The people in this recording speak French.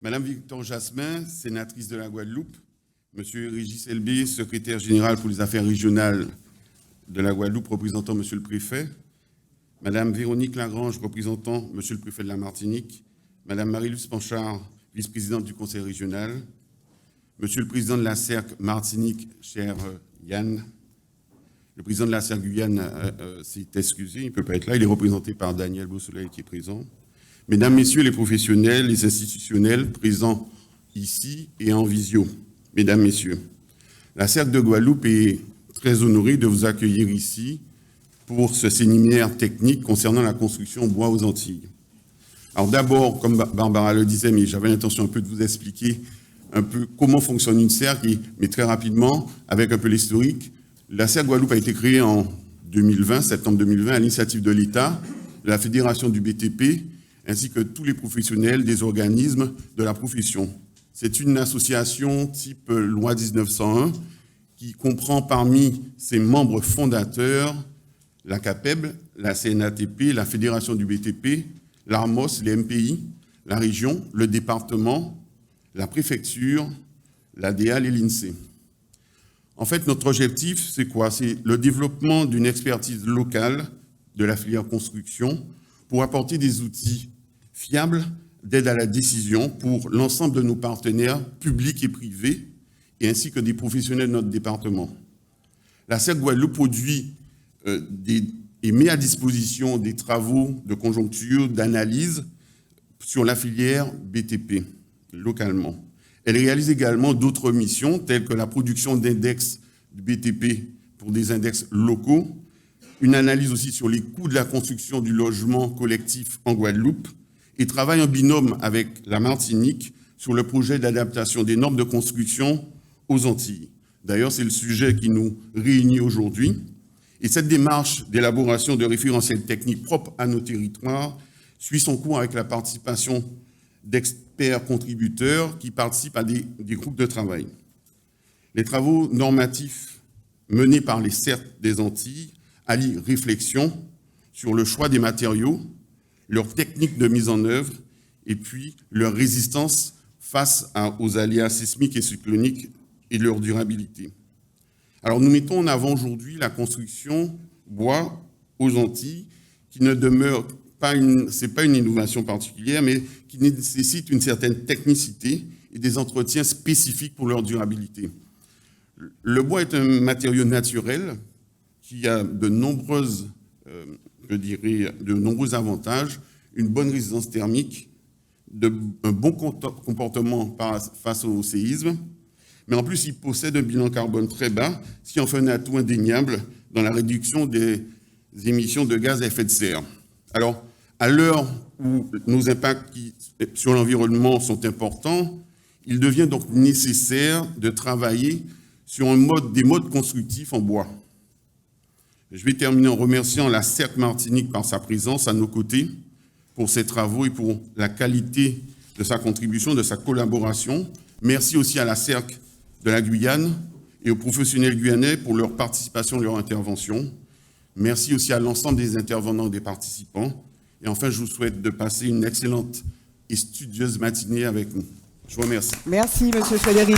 Madame Victor Jasmin, sénatrice de la Guadeloupe, Monsieur Régis Elbé, secrétaire général pour les affaires régionales de la Guadeloupe, représentant Monsieur le préfet, Madame Véronique Lagrange, représentant Monsieur le préfet de la Martinique, Madame Marie-Luce Panchard, vice-présidente du conseil régional, Monsieur le président de la CERC Martinique, cher Yann, le président de la CERC Guyane s'est excusé, il ne peut pas être là, il est représenté par Daniel Beausoleil qui est présent. Mesdames, Messieurs les professionnels, les institutionnels présents ici et en visio, Mesdames, Messieurs, la CERC de Guadeloupe est très honorée de vous accueillir ici pour ce séminaire technique concernant la construction bois aux Antilles. Alors d'abord, comme Barbara le disait, mais j'avais l'intention un peu de vous expliquer un peu comment fonctionne une CERC, mais très rapidement, avec un peu l'historique. La CERC Guadeloupe a été créée en 2020, septembre 2020, à l'initiative de l'État, de la Fédération du BTP, ainsi que tous les professionnels des organismes de la profession. C'est une association type loi 1901 qui comprend parmi ses membres fondateurs la CAPEB, la CNATP, la Fédération du BTP, l'ARMOS, les MPI, la région, le département, la préfecture, l'ADEAL et l'INSEE. En fait, notre objectif, c'est quoi? C'est le développement d'une expertise locale de la filière construction pour apporter des outils fiables d'aide à la décision pour l'ensemble de nos partenaires publics et privés, et ainsi que des professionnels de notre département. La CERC Guadeloupe produit et met à disposition des travaux de conjoncture, d'analyse sur la filière BTP localement. Elle réalise également d'autres missions telles que la production d'index du BTP pour des index locaux, une analyse aussi sur les coûts de la construction du logement collectif en Guadeloupe et travaille en binôme avec la Martinique sur le projet d'adaptation des normes de construction aux Antilles. D'ailleurs, c'est le sujet qui nous réunit aujourd'hui. Et cette démarche d'élaboration de référentiels techniques propres à nos territoires suit son cours avec la participation d'experts contributeurs qui participent à des groupes de travail. Les travaux normatifs menés par les CERC des Antilles allient réflexion sur le choix des matériaux, leur technique de mise en œuvre et puis leur résistance face aux aléas sismiques et cycloniques et leur durabilité. Alors nous mettons en avant aujourd'hui la construction bois aux Antilles qui ne demeure pas c'est pas une innovation particulière, mais qui nécessite une certaine technicité et des entretiens spécifiques pour leur durabilité. Le bois est un matériau naturel qui a de nombreux avantages, une bonne résistance thermique, un bon comportement face au séisme, mais en plus il possède un bilan carbone très bas, ce qui en fait un atout indéniable dans la réduction des émissions de gaz à effet de serre. Alors, à l'heure où nos impacts sur l'environnement sont importants, il devient donc nécessaire de travailler sur des modes constructifs en bois. Je vais terminer en remerciant la CERC Martinique par sa présence à nos côtés pour ses travaux et pour la qualité de sa contribution, de sa collaboration. Merci aussi à la CERC de la Guyane et aux professionnels guyanais pour leur participation, leur intervention. Merci aussi à l'ensemble des intervenants et des participants. Et enfin, je vous souhaite de passer une excellente et studieuse matinée avec nous. Je vous remercie. Merci, Monsieur Frédéric.